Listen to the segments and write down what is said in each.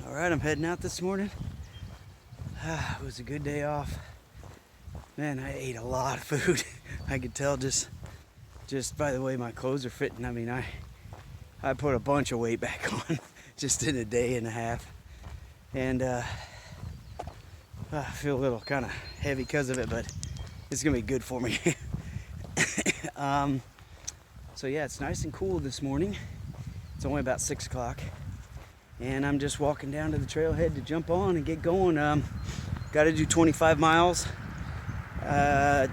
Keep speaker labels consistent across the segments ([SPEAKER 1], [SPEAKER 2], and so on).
[SPEAKER 1] All right, I'm heading out this morning. It was a good day off. Man, I ate a lot of food. I could tell just by the way my clothes are fitting. I mean, I put a bunch of weight back on just in a day and a half. And I feel a little kind of heavy because of it, but it's gonna be good for me. So yeah, it's nice and cool this morning. It's only about 6 o'clock. And I'm just walking down to the trailhead to jump on and get going. Got to do 25 miles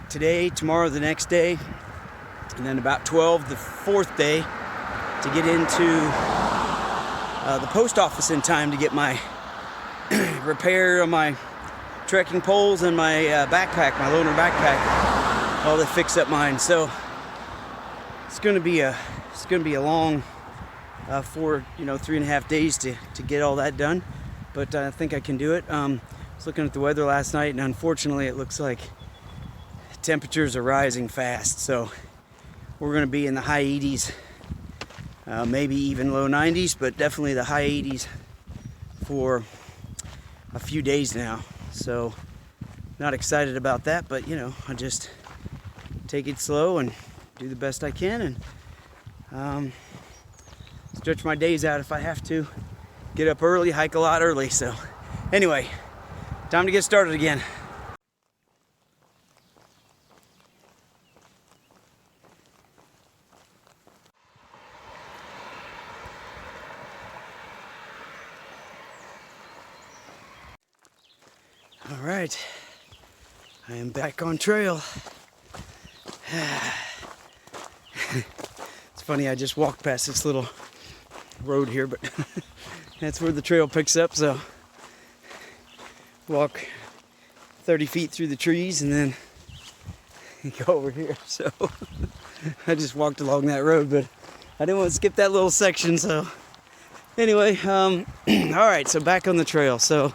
[SPEAKER 1] today, tomorrow, the next day, and then about 12 the fourth day to get into the post office in time to get my repair on my trekking poles and my backpack, my loaner backpack, while they fix up mine. So it's gonna be a long 3.5 days to get all that done, but I think I can do it. I was looking at the weather last night, and unfortunately it looks like temperatures are rising fast, so we're going to be in the high 80s, maybe even low 90s, but definitely the high 80s for a few days now. So not excited about that, but I just take it slow and do the best I can, and stretch my days out if I have to. Get up early, hike a lot early. So anyway, time to get started again. All right, I am back on trail. It's funny, I just walked past this little road here, but that's where the trail picks up. So walk 30 feet through the trees and then go over here. So I just walked along that road, but I didn't want to skip that little section. So anyway, all right, so back on the trail. So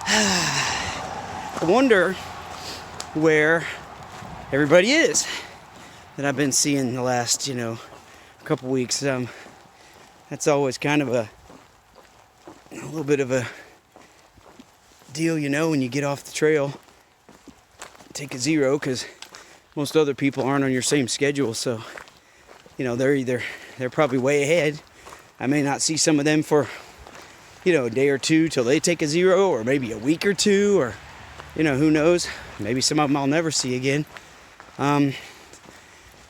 [SPEAKER 1] I wonder where everybody is that I've been seeing the last couple weeks. That's always kind of a little bit of a deal, when you get off the trail. Take a zero, because most other people aren't on your same schedule, so they're probably way ahead. I may not see some of them for a day or two till they take a zero, or maybe a week or two, or who knows, maybe some of them I'll never see again.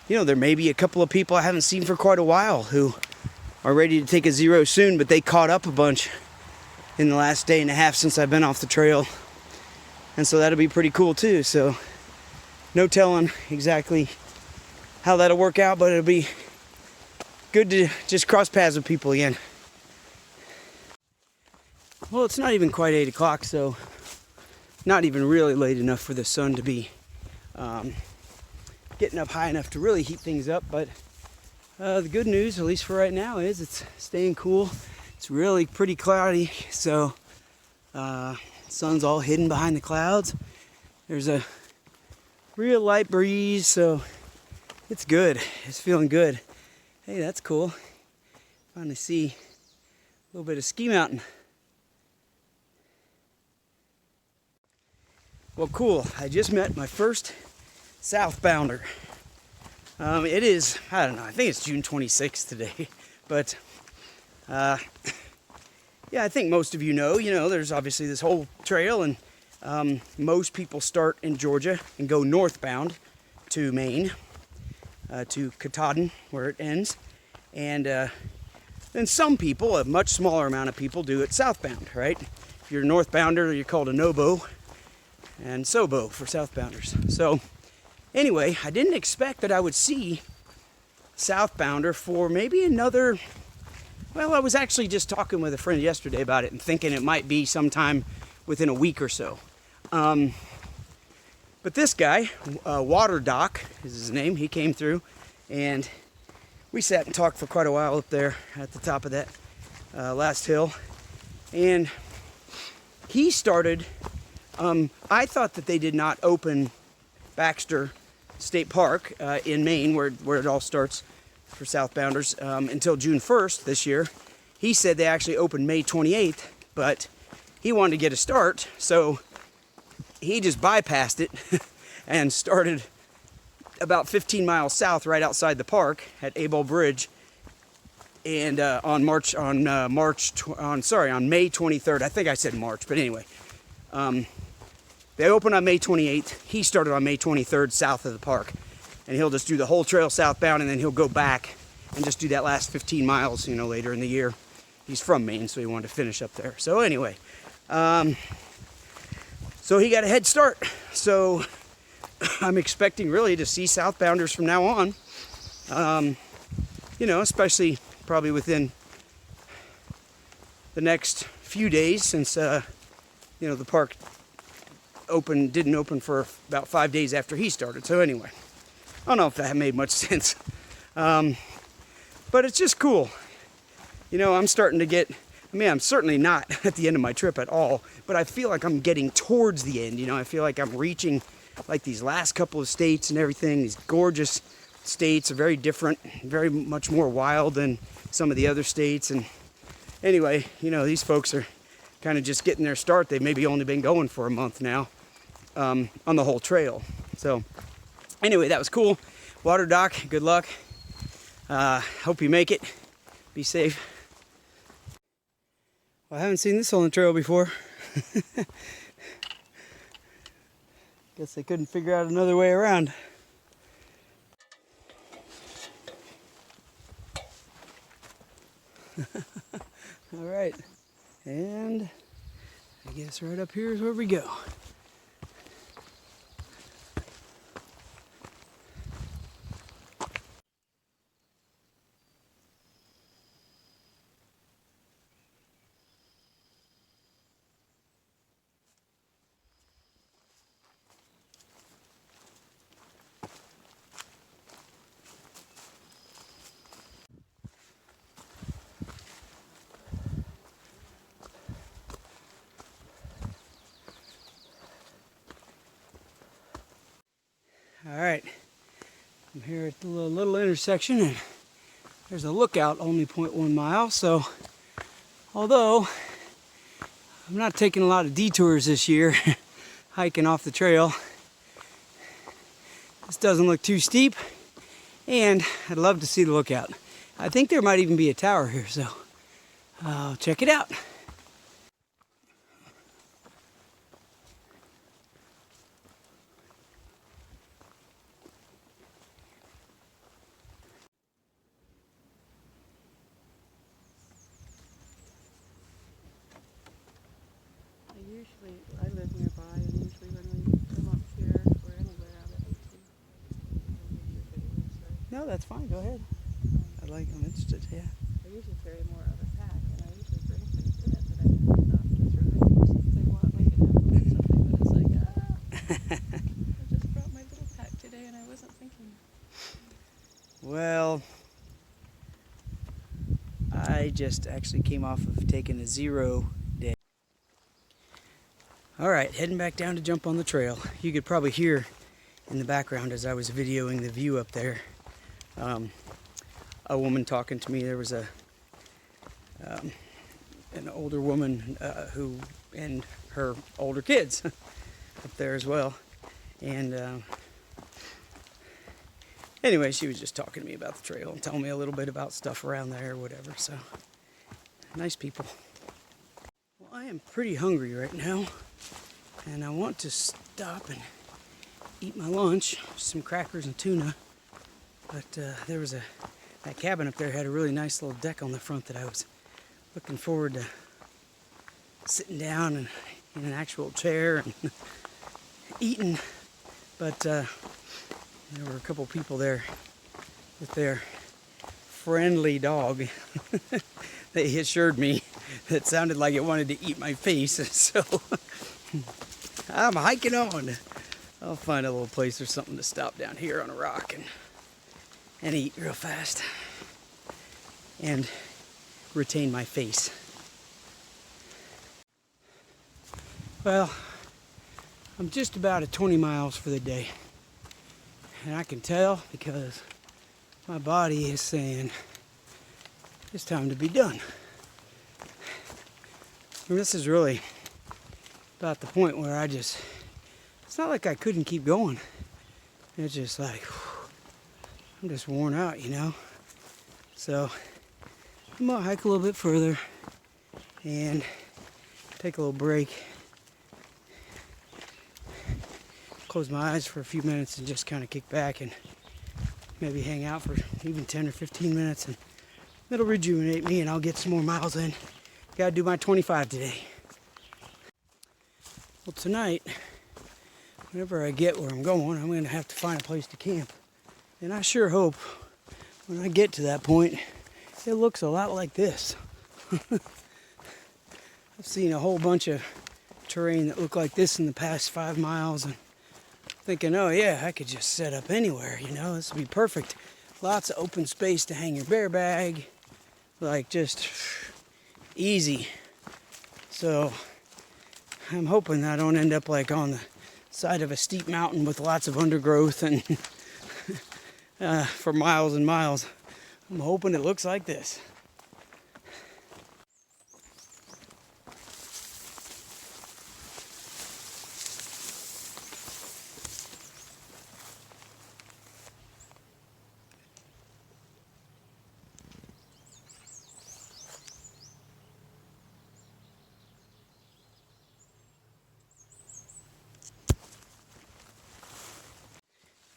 [SPEAKER 1] There may be a couple of people I haven't seen for quite a while who are ready to take a zero soon, but they caught up a bunch in the last day and a half since I've been off the trail. And so that'll be pretty cool too. So no telling exactly how that'll work out, but it'll be good to just cross paths with people again. Well, it's not even quite 8 o'clock, so not even really late enough for the sun to be getting up high enough to really heat things up. But the good news, at least for right now, is it's staying cool. It's really pretty cloudy, so sun's all hidden behind the clouds. There's a real light breeze, so it's good. It's feeling good. Hey, that's cool. Finally see a little bit of Ski Mountain. Well, cool. I just met my first Southbounder. It is, I don't know, I think it's June 26th today, but yeah, I think most of there's obviously this whole trail, and most people start in Georgia and go northbound to Maine, to Katahdin, where it ends, and then some people, a much smaller amount of people, do it southbound, right? If you're a northbounder, you're called a NOBO, and SOBO for Southbounders. So anyway, I didn't expect that I would see Southbounder for maybe another, well, I was actually just talking with a friend yesterday about it and thinking it might be sometime within a week or so. But this guy, Water Doc is his name, he came through and we sat and talked for quite a while up there at the top of that last hill. And he started, I thought that they did not open Baxter State Park in Maine, where it all starts for Southbounders, until June 1st this year. he said they actually opened May 28th, but he wanted to get a start, so he just bypassed it and started about 15 miles south, right outside the park at Abel Bridge, and on May 23rd. I think I said March, but anyway, they opened on May 28th. He started on May 23rd, south of the park, and he'll just do the whole trail southbound, and then he'll go back and just do that last 15 miles, later in the year. He's from Maine, so he wanted to finish up there. So anyway, so he got a head start. So I'm expecting really to see Southbounders from now on. Especially probably within the next few days, since the park didn't open for about 5 days after he started. So anyway, I don't know if that made much sense, but it's just cool. I'm starting to get, I'm certainly not at the end of my trip at all, but I feel like I'm getting towards the end. I feel like I'm reaching like these last couple of states and everything. These gorgeous states are very different, very much more wild than some of the other states. And anyway, these folks are kind of just getting their start. They've maybe only been going for a month now on the whole trail. So anyway, that was cool. Water Doc, good luck. Hope you make it. Be safe. Well, I haven't seen this on the trail before. Guess they couldn't figure out another way around. All right, and I guess right up here is where we go. All right, I'm here at the little intersection, and there's a lookout only 0.1 mile. So although I'm not taking a lot of detours this year hiking off the trail, this doesn't look too steep, and I'd love to see the lookout. I think there might even be a tower here, so I'll check it out.
[SPEAKER 2] I live nearby, and usually when we come up here or anywhere out at AT,
[SPEAKER 1] No, that's fine. Go ahead. I'm interested. Yeah.
[SPEAKER 2] I usually carry more of a pack, and I usually bring things in it that I can hand off to through. Usually if they want, we can have something, but it's like, I just brought my little pack today, and I wasn't thinking.
[SPEAKER 1] Well, I just actually came off of taking a 0 day. All right, heading back down to jump on the trail. You could probably hear in the background as I was videoing the view up there, a woman talking to me. There was an older woman who and her older kids up there as well. And anyway, she was just talking to me about the trail and telling me a little bit about stuff around there or whatever. So, nice people. Well, I am pretty hungry right now, and I want to stop and eat my lunch, some crackers and tuna. But there was that cabin up there had a really nice little deck on the front that I was looking forward to sitting down and in an actual chair and eating. But there were a couple people there with their friendly dog. They assured me that it sounded like it wanted to eat my face. So I'm hiking on. I'll find a little place or something to stop down here on a rock and eat real fast and retain my face. Well, I'm just about at 20 miles for the day, and I can tell because my body is saying it's time to be done. And this is really about the point where it's not like I couldn't keep going. It's just like, I'm just worn out, you know? So I'm gonna hike a little bit further and take a little break. Close my eyes for a few minutes and just kind of kick back and maybe hang out for even 10 or 15 minutes, and it'll rejuvenate me and I'll get some more miles in. Gotta do my 25 today. Well, tonight, whenever I get where I'm going, I'm gonna have to find a place to camp. And I sure hope when I get to that point, it looks a lot like this. I've seen a whole bunch of terrain that look like this in the past 5 miles, and thinking, oh yeah, I could just set up anywhere, you know, this would be perfect. Lots of open space to hang your bear bag, like just easy. So I'm hoping I don't end up like on the side of a steep mountain with lots of undergrowth and for miles and miles. I'm hoping it looks like this.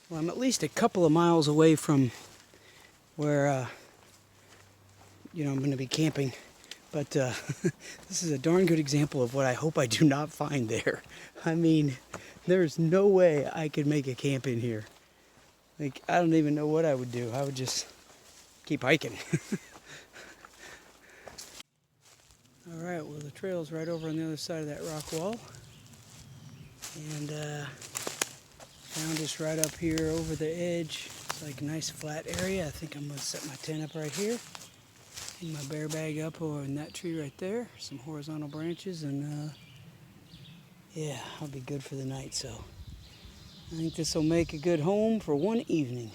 [SPEAKER 1] Well, I'm at least a couple of miles away from where, I'm going to be camping. But this is a darn good example of what I hope I do not find there. I mean, there's no way I could make a camp in here. Like, I don't even know what I would do. I would just keep hiking. All right, well, the trail's right over on the other side of that rock wall. And found this right up here over the edge. It's like a nice flat area. I think I'm going to set my tent up right here. And my bear bag up over in that tree right there. Some horizontal branches, and yeah, I'll be good for the night. So I think this will make a good home for one evening.